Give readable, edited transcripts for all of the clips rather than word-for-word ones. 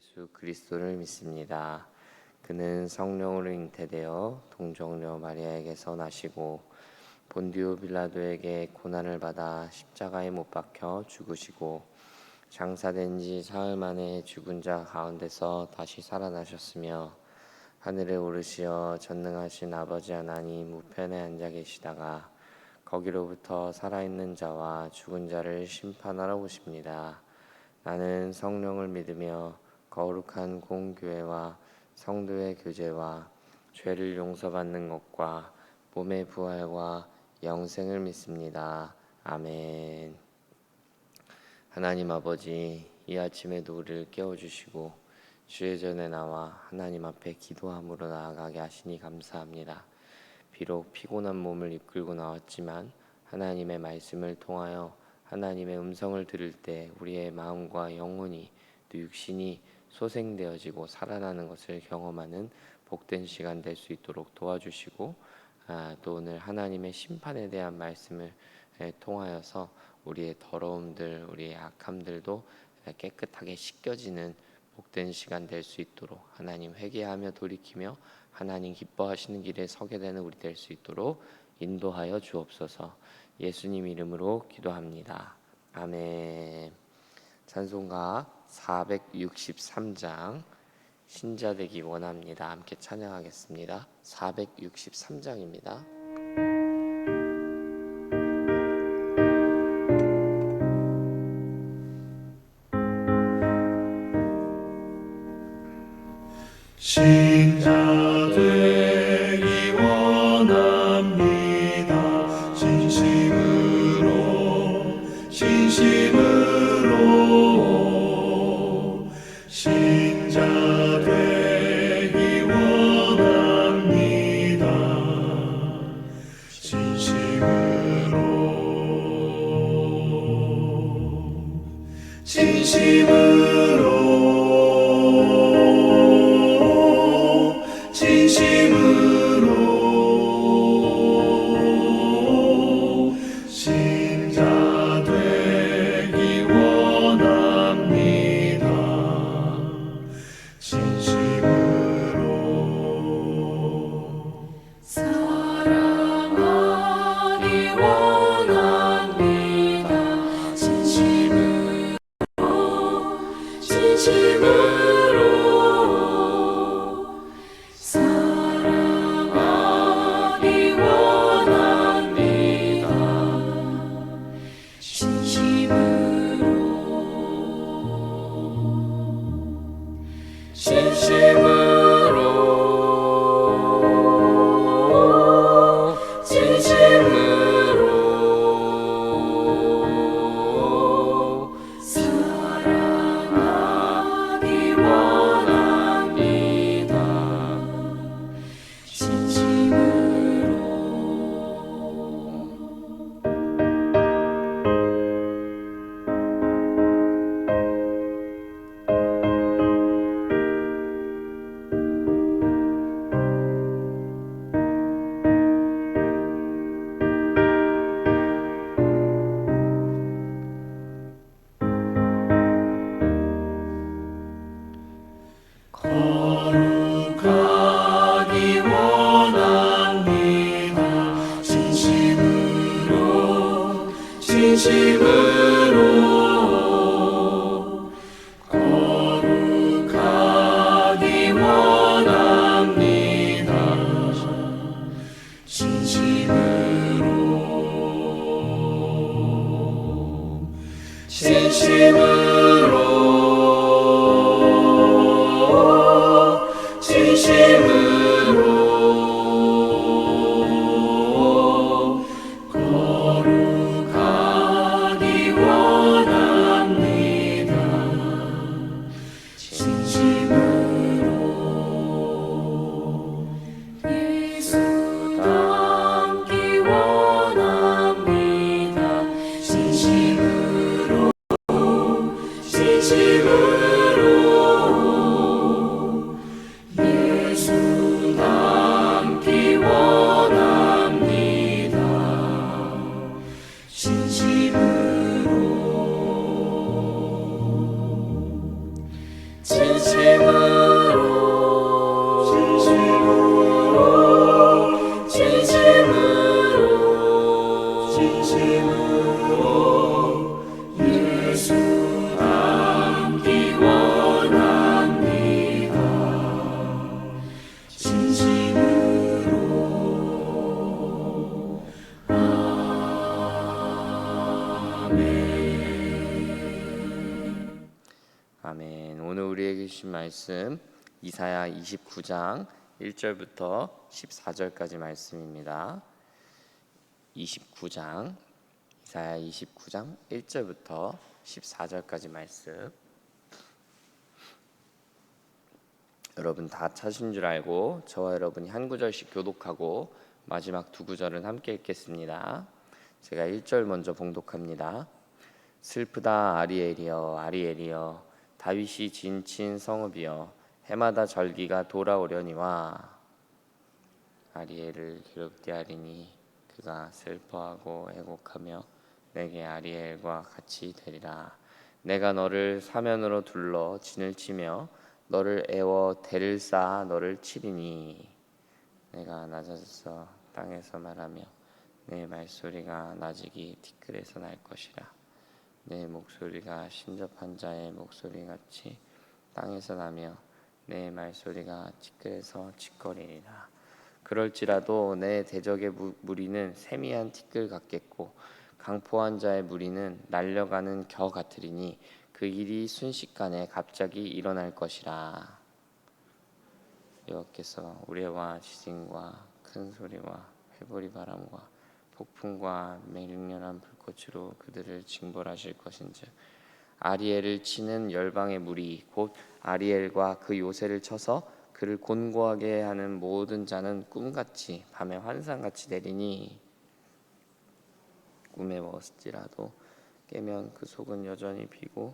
예수 그리스도를 믿습니다. 그는 성령으로 잉태되어 동정녀 마리아에게서 나시고 본디오 빌라도에게 고난을 받아 십자가에 못 박혀 죽으시고 장사된 지 사흘 만에 죽은 자 가운데서 다시 살아나셨으며 하늘에 오르시어 전능하신 아버지 하나님 우편에 앉아 계시다가 거기로부터 살아있는 자와 죽은 자를 심판하러 오십니다. 나는 성령을 믿으며 거룩한 공교회와 성도의 교제와 죄를 용서받는 것과 몸의 부활과 영생을 믿습니다. 아멘. 하나님 아버지, 이 아침에도 우리를 깨워주시고 주의 전에 나와 하나님 앞에 기도함으로 나아가게 하시니 감사합니다. 비록 피곤한 몸을 이끌고 나왔지만 하나님의 말씀을 통하여 하나님의 음성을 들을 때 우리의 마음과 영혼이 또 육신이 소생되어지고 살아나는 것을 경험하는 복된 시간 될 수 있도록 도와주시고 또 오늘 하나님의 심판에 대한 말씀을 통하여서 우리의 더러움들, 우리의 악함들도 깨끗하게 씻겨지는 복된 시간 될 수 있도록 하나님 회개하며 돌이키며 하나님 기뻐하시는 길에 서게 되는 우리 될 수 있도록 인도하여 주옵소서. 예수님 이름으로 기도합니다. 아멘. 찬송가 463장 신자 되기 원합니다. 함께 찬양하겠습니다. 463장입니다. 신자 되기 원합니다. 진심으로 신자 되기 원합니다. 진심으로 신자 되기 원합니다. 진심으로 사랑하기 원합니다. 진심으로 사랑하기 원합니다. 진심으로 사랑하기 원합니다. 거룩하기 원합니다. 진심으로 거룩하기 원합니다. 진심으로 진심으로 예수 닮기 원합니다. 진심으로 아멘. 오늘 우리에게 주신 말씀 이사야 29장 1절부터 14절까지 말씀입니다. 29장 이사야 29장 1절부터 14절까지 말씀. 여러분 다 찾으신 줄 알고 저와 여러분이 한 구절씩 교독하고 마지막 두 구절은 함께 읽겠습니다. 제가 1절 먼저 봉독합니다. 슬프다 아리엘이여 아리엘이여 다윗이 진친 성읍이여 해마다 절기가 돌아오려니와. 아리엘을 기롭게 하리니 그가 슬퍼하고 애곡하며 내게 아리엘과 같이 되리라. 내가 너를 사면으로 둘러 진을 치며 너를 애워 대를 쌓아 너를 치리니. 내가 낮아져서 땅에서 말하며 내 말소리가 나직이 티끌에서 날 것이라. 내 목소리가 신접한 자의 목소리같이 땅에서 나며 내 말소리가 티끌에서 칙거리리라. 그럴지라도 내 대적의 무리는 세미한 티끌 같겠고 강포한 자의 무리는 날려가는 겨 같으리니 그 일이 순식간에 갑자기 일어날 것이라. 여호와께서 우레와 지진과 큰 소리와 회보리 바람과 폭풍과 맹렬한 불꽃으로 그들을 징벌하실 것인즉 아리엘을 치는 열방의 무리 곧 아리엘과 그 요새를 쳐서 그를 곤고하게 하는 모든 자는 꿈같이 밤에 환상같이 내리니. 꿈에 먹었을지라도 깨면 그 속은 여전히 비고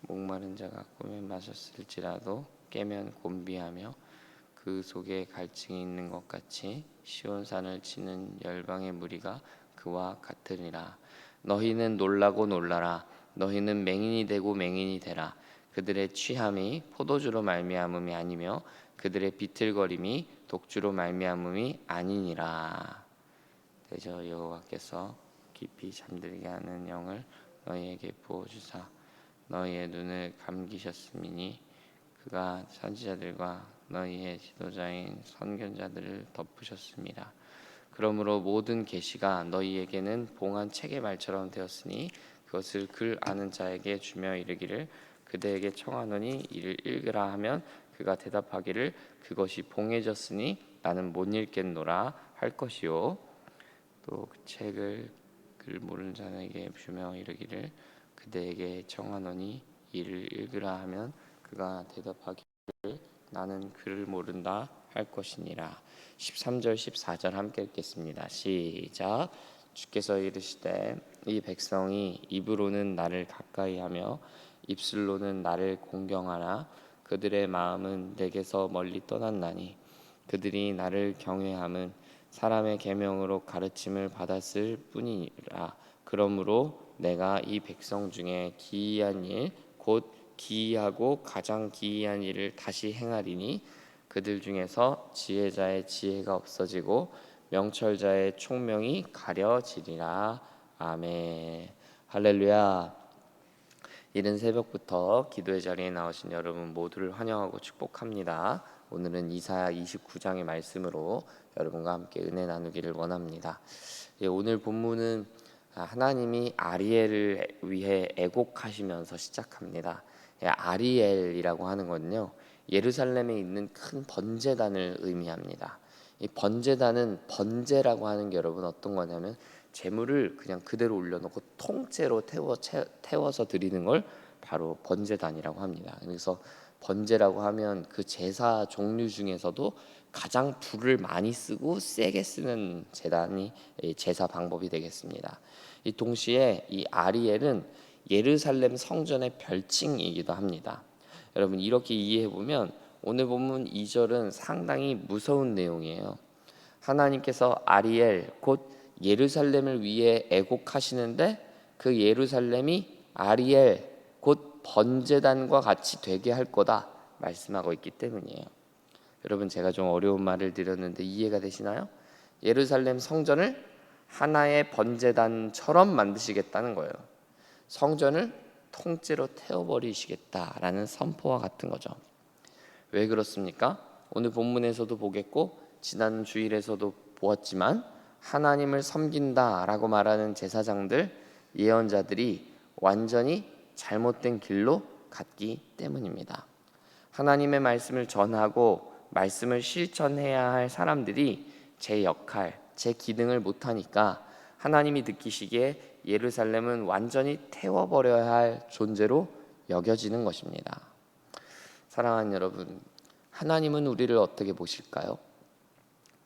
목마른 자가 꿈에 마셨을지라도 깨면 곤비하며 그 속에 갈증이 있는 것 같이 시온산을 치는 열방의 무리가 그와 같으리라. 너희는 놀라고 놀라라. 너희는 맹인이 되고 맹인이 되라. 그들의 취함이 포도주로 말미암음이 아니며 그들의 비틀거림이 독주로 말미암음이 아니니라. 대저 여호와께서 깊이 잠들게 하는 영을 너희에게 부어주사 너희의 눈을 감기셨음이니 그가 선지자들과 너희의 지도자인 선견자들을 덮으셨습니다. 그러므로 모든 계시가 너희에게는 봉한 책의 말처럼 되었으니 그것을 글 아는 자에게 주며 이르기를 그대에게 청하노니 이를 읽으라 하면 그가 대답하기를 그것이 봉해졌으니 나는 못 읽겠노라 할 것이요. 또 그 책을 글 모르는 자에게 주며 이르기를 그대에게 청하노니 이를 읽으라 하면 그가 대답하기를 나는 글을 모른다 할 것이니라. 13절 14절 함께 읽겠습니다. 시작. 주께서 이르시되 이 백성이 입으로는 나를 가까이하며 입술로는 나를 공경하나 그들의 마음은 내게서 멀리 떠났나니 그들이 나를 경외함은 사람의 계명으로 가르침을 받았을 뿐이라. 그러므로 내가 이 백성 중에 기이한 일 곧 기이하고 가장 기이한 일을 다시 행하리니 그들 중에서 지혜자의 지혜가 없어지고 명철자의 총명이 가려지리라. 아멘. 할렐루야. 이른 새벽부터 기도의 자리에 나오신 여러분 모두를 환영하고 축복합니다. 오늘은 이사야 29장의 말씀으로 여러분과 함께 은혜 나누기를 원합니다. 오늘 본문은 하나님이 아리엘을 위해 애곡하시면서 시작합니다. 아리엘이라고 하는 건요, 예루살렘에 있는 큰 번제단을 의미합니다. 이 번제단은 번제라고 하는 게 여러분 어떤 거냐면 제물을 그냥 그대로 올려놓고 통째로 태워서 드리는 걸 바로 번제단이라고 합니다. 그래서 번제라고 하면 그 제사 종류 중에서도 가장 불을 많이 쓰고 세게 쓰는 제단이 제사 방법이 되겠습니다. 이 동시에 이 아리엘은 예루살렘 성전의 별칭이기도 합니다. 여러분 이렇게 이해해 보면 오늘 본문 2절은 상당히 무서운 내용이에요. 하나님께서 아리엘 곧 예루살렘을 위해 애곡하시는데 그 예루살렘이 아리엘 곧 번제단과 같이 되게 할 거다. 말씀하고 있기 때문이에요. 여러분, 제가 좀 어려운 말을 드렸는데 이해가 되시나요? 예루살렘 성전을 하나의 번제단처럼 만드시겠다는 거예요. 성전을 통째로 태워버리시겠다라는 선포와 같은 거죠. 왜 그렇습니까? 오늘 본문에서도 보겠고 지난 주일에서도 보았지만 하나님을 섬긴다라고 말하는 제사장들, 예언자들이 완전히 잘못된 길로 갔기 때문입니다. 하나님의 말씀을 전하고 말씀을 실천해야 할 사람들이 제 역할, 제 기능을 못하니까 하나님이 느끼시기에 예루살렘은 완전히 태워버려야 할 존재로 여겨지는 것입니다. 사랑하는 여러분, 하나님은 우리를 어떻게 보실까요?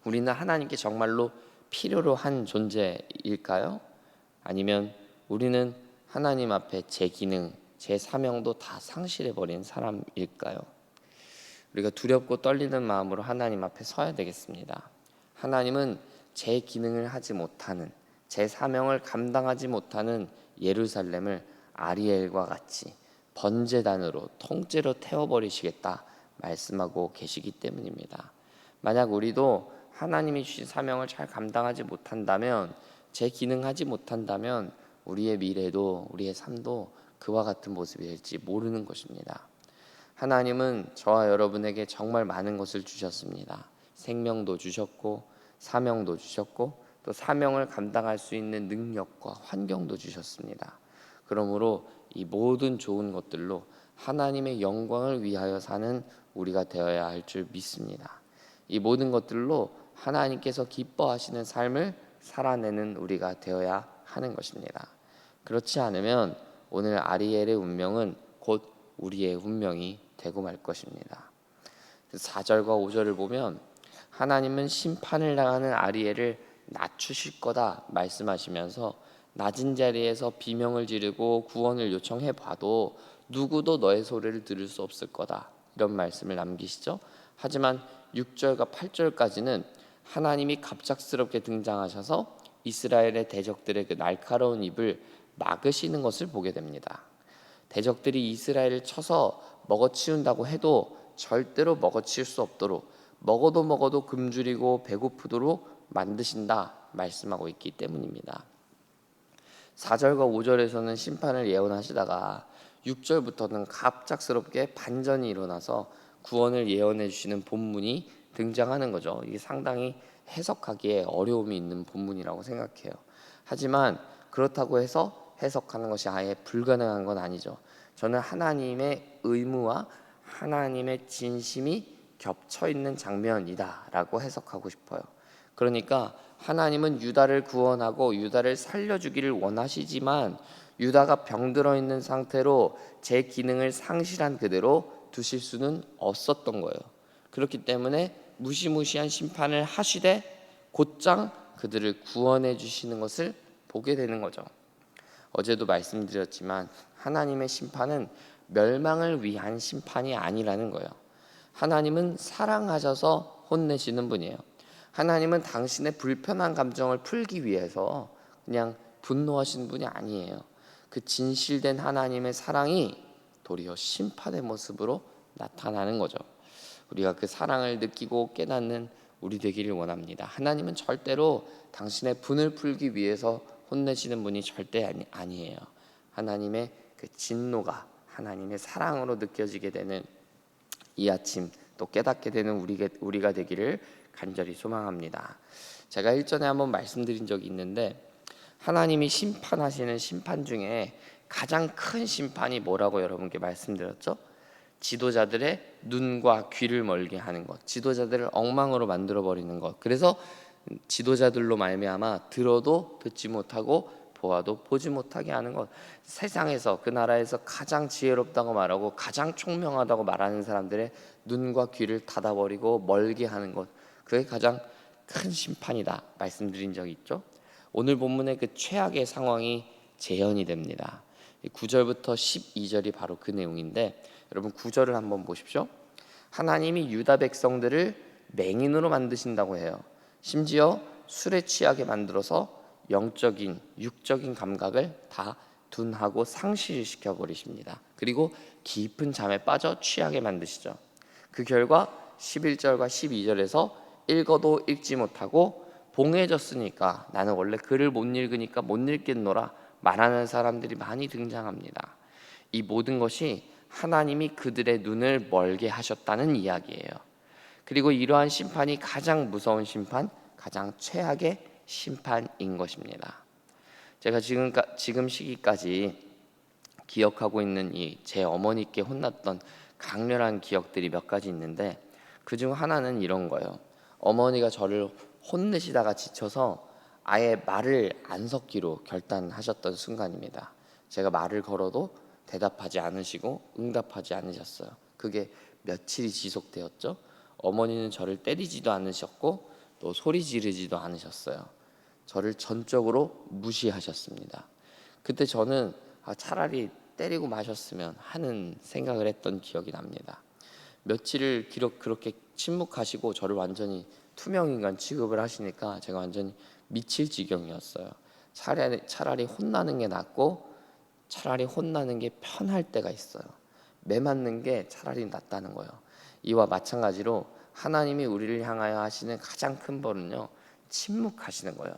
우리는 하나님께 정말로 필요로 한 존재일까요? 아니면 우리는 하나님 앞에 제 기능, 제 사명도 다 상실해버린 사람일까요? 우리가 두렵고 떨리는 마음으로 하나님 앞에 서야 되겠습니다. 하나님은 제 기능을 하지 못하는, 제 사명을 감당하지 못하는 예루살렘을 아리엘과 같이 번제단으로 통째로 태워버리시겠다 말씀하고 계시기 때문입니다. 만약 우리도 하나님이 주신 사명을 잘 감당하지 못한다면, 제 기능하지 못한다면 우리의 미래도, 우리의 삶도 그와 같은 모습이 될지 모르는 것입니다. 하나님은 저와 여러분에게 정말 많은 것을 주셨습니다. 생명도 주셨고 사명도 주셨고 또 사명을 감당할 수 있는 능력과 환경도 주셨습니다. 그러므로 이 모든 좋은 것들로 하나님의 영광을 위하여 사는 우리가 되어야 할 줄 믿습니다. 이 모든 것들로 하나님께서 기뻐하시는 삶을 살아내는 우리가 되어야 하는 것입니다. 그렇지 않으면 오늘 아리엘의 운명은 곧 우리의 운명이 되고 말 것입니다. 4절과 5절을 보면 하나님은 심판을 당하는 아리엘을 낮추실 거다 말씀하시면서 낮은 자리에서 비명을 지르고 구원을 요청해 봐도 누구도 너의 소리를 들을 수 없을 거다, 이런 말씀을 남기시죠. 하지만 6절과 8절까지는 하나님이 갑작스럽게 등장하셔서 이스라엘의 대적들의 그 날카로운 입을 막으시는 것을 보게 됩니다. 대적들이 이스라엘을 쳐서 먹어치운다고 해도 절대로 먹어치울 수 없도록, 먹어도 굶주리고 배고프도록 만드신다 말씀하고 있기 때문입니다. 4절과 5절에서는 심판을 예언하시다가 6절부터는 갑작스럽게 반전이 일어나서 구원을 예언해 주시는 본문이 등장하는 거죠. 이게 상당히 해석하기에 어려움이 있는 본문이라고 생각해요. 하지만 그렇다고 해서 해석하는 것이 아예 불가능한 건 아니죠. 저는 하나님의 의무와 하나님의 진심이 겹쳐 있는 장면이다라고 해석하고 싶어요. 그러니까 하나님은 유다를 구원하고 유다를 살려주기를 원하시지만 유다가 병들어 있는 상태로 제 기능을 상실한 그대로 두실 수는 없었던 거예요. 그렇기 때문에 무시무시한 심판을 하시되 곧장 그들을 구원해 주시는 것을 보게 되는 거죠. 어제도 말씀드렸지만 하나님의 심판은 멸망을 위한 심판이 아니라는 거예요. 하나님은 사랑하셔서 혼내시는 분이에요. 하나님은 당신의 불편한 감정을 풀기 위해서 그냥 분노하시는 분이 아니에요. 그 진실된 하나님의 사랑이 도리어 심판의 모습으로 나타나는 거죠. 우리가 그 사랑을 느끼고 깨닫는 우리 되기를 원합니다. 하나님은 절대로 당신의 분을 풀기 위해서 혼내시는 분이 절대 아니에요. 하나님의 그 진노가 하나님의 사랑으로 느껴지게 되는 이 아침 또 깨닫게 되는 우리가 되기를 간절히 소망합니다. 제가 일전에 한번 말씀드린 적이 있는데 하나님이 심판하시는 심판 중에 가장 큰 심판이 뭐라고 여러분께 말씀드렸죠? 지도자들의 눈과 귀를 멀게 하는 것, 지도자들을 엉망으로 만들어 버리는 것. 그래서 지도자들로 말미암아 들어도 듣지 못하고 보아도 보지 못하게 하는 것. 세상에서 그 나라에서 가장 지혜롭다고 말하고 가장 총명하다고 말하는 사람들의 눈과 귀를 닫아버리고 멀게 하는 것, 그게 가장 큰 심판이다 말씀드린 적이 있죠. 오늘 본문의 그 최악의 상황이 재현이 됩니다. 9절부터 12절이 바로 그 내용인데 여러분 9절을 한번 보십시오. 하나님이 유다 백성들을 맹인으로 만드신다고 해요. 심지어 술에 취하게 만들어서 영적인, 육적인 감각을 다 둔하고 상실시켜 버리십니다. 그리고 깊은 잠에 빠져 취하게 만드시죠. 그 결과 11절과 12절에서 읽어도 읽지 못하고 봉해졌으니까 나는 원래 글을 못 읽으니까 못 읽겠노라 말하는 사람들이 많이 등장합니다. 이 모든 것이 하나님이 그들의 눈을 멀게 하셨다는 이야기예요. 그리고 이러한 심판이 가장 무서운 심판, 가장 최악의 심판인 것입니다. 제가 지금 시기까지 기억하고 있는 이 제 어머니께 혼났던 강렬한 기억들이 몇 가지 있는데, 그중 하나는 이런 거예요. 어머니가 저를 혼내시다가 지쳐서 아예 말을 안 섞기로 결단하셨던 순간입니다. 제가 말을 걸어도 대답하지 않으시고 응답하지 않으셨어요. 그게 며칠이 지속되었죠. 어머니는 저를 때리지도 않으셨고 또 소리 지르지도 않으셨어요. 저를 전적으로 무시하셨습니다. 그때 저는 차라리 때리고 마셨으면 하는 생각을 했던 기억이 납니다. 며칠을 그렇게 침묵하시고 저를 완전히 투명인간 취급을 하시니까 제가 완전히 미칠 지경이었어요. 차라리 혼나는 게 낫고 차라리 혼나는 게 편할 때가 있어요. 매 맞는 게 차라리 낫다는 거예요. 이와 마찬가지로 하나님이 우리를 향하여 하시는 가장 큰 벌은요, 침묵하시는 거예요.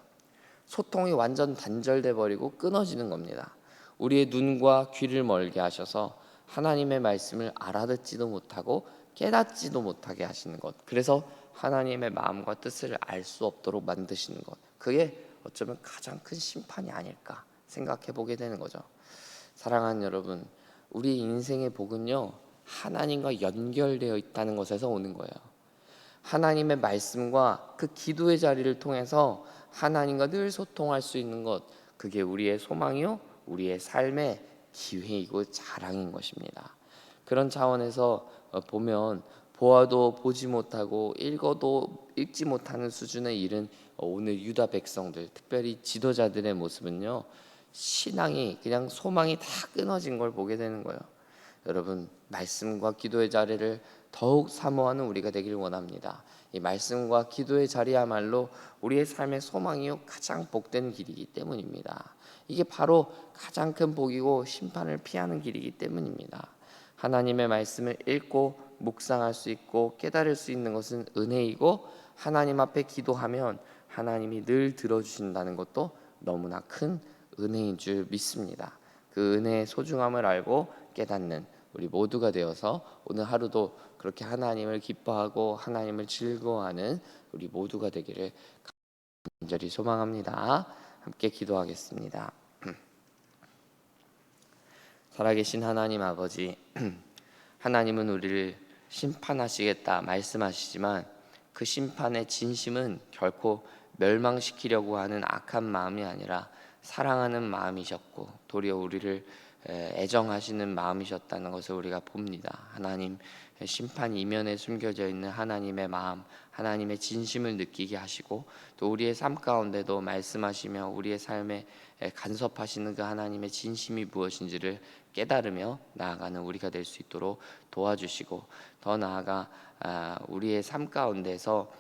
소통이 완전 단절돼 버리고 끊어지는 겁니다. 우리의 눈과 귀를 멀게 하셔서 하나님의 말씀을 알아듣지도 못하고 깨닫지도 못하게 하시는 것, 그래서 하나님의 마음과 뜻을 알 수 없도록 만드시는 것, 그게 어쩌면 가장 큰 심판이 아닐까 생각해 보게 되는 거죠. 사랑하는 여러분, 우리 인생의 복은요, 하나님과 연결되어 있다는 것에서 오는 거예요. 하나님의 말씀과 그 기도의 자리를 통해서 하나님과 늘 소통할 수 있는 것, 그게 우리의 소망이요, 우리의 삶의 기회이고 자랑인 것입니다. 그런 차원에서 보면 보아도 보지 못하고 읽어도 읽지 못하는 수준에 이른 오늘 유다 백성들, 특별히 지도자들의 모습은요, 신앙이 그냥 소망이 다 끊어진 걸 보게 되는 거예요. 여러분, 말씀과 기도의 자리를 더욱 사모하는 우리가 되길 원합니다. 이 말씀과 기도의 자리야말로 우리의 삶의 소망이요, 가장 복된 길이기 때문입니다. 이게 바로 가장 큰 복이고 심판을 피하는 길이기 때문입니다. 하나님의 말씀을 읽고 묵상할 수 있고 깨달을 수 있는 것은 은혜이고, 하나님 앞에 기도하면 하나님이 늘 들어주신다는 것도 너무나 큰 은혜인 줄 믿습니다. 그 은혜의 소중함을 알고 깨닫는 우리 모두가 되어서 오늘 하루도 그렇게 하나님을 기뻐하고 하나님을 즐거워하는 우리 모두가 되기를 간절히 소망합니다. 함께 기도하겠습니다. 살아계신 하나님 아버지, 하나님은 우리를 심판하시겠다 말씀하시지만 그 심판의 진심은 결코 멸망시키려고 하는 악한 마음이 아니라 사랑하는 마음이셨고 도리어 우리를 애정하시는 마음이셨다는 것을 우리가 봅니다. 하나님, 심판 이면에 숨겨져 있는 하나님의 마음, 하나님의 진심을 느끼게 하시고 또 우리의 삶 가운데도 말씀하시며 우리의 삶에 간섭하시는 그 하나님의 진심이 무엇인지를 깨달으며 나아가는 우리가 될 수 있도록 도와주시고, 더 나아가 우리의 삶 가운데서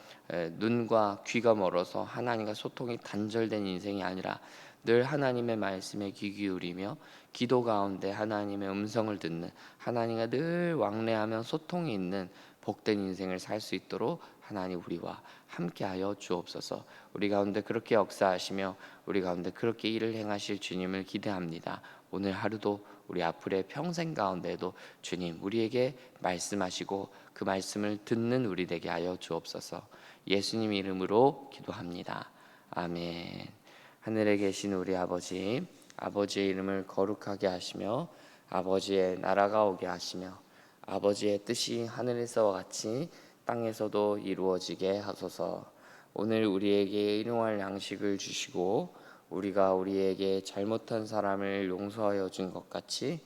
눈과 귀가 멀어서 하나님과 소통이 단절된 인생이 아니라 늘 하나님의 말씀에 귀 기울이며 기도 가운데 하나님의 음성을 듣는, 하나님과 늘 왕래하며 소통이 있는 복된 인생을 살 수 있도록 하나님 우리와 함께하여 주옵소서. 우리 가운데 그렇게 역사하시며 우리 가운데 그렇게 일을 행하실 주님을 기대합니다. 오늘 하루도 우리 앞으로의 평생 가운데도 주님 우리에게 말씀하시고 그 말씀을 듣는 우리 되게 하여 주옵소서. 예수님 이름으로 기도합니다. 아멘. 하늘에 계신 우리 아버지, 아버지의 이름을 거룩하게 하시며 아버지의 나라가 오게 하시며 아버지의 뜻이 하늘에서와 같이 땅에서도 이루어지게 하소서. 오늘 우리에게 일용할 양식을 주시고 우리가 우리에게 잘못한 사람을 용서하여 준 것 같이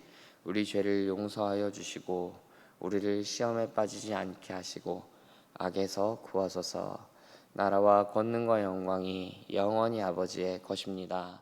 우리 죄를 용서하여 주시고 우리를 시험에 빠지지 않게 하시고 악에서 구하소서. 나라와 권능과 영광이 영원히 아버지의 것입니다.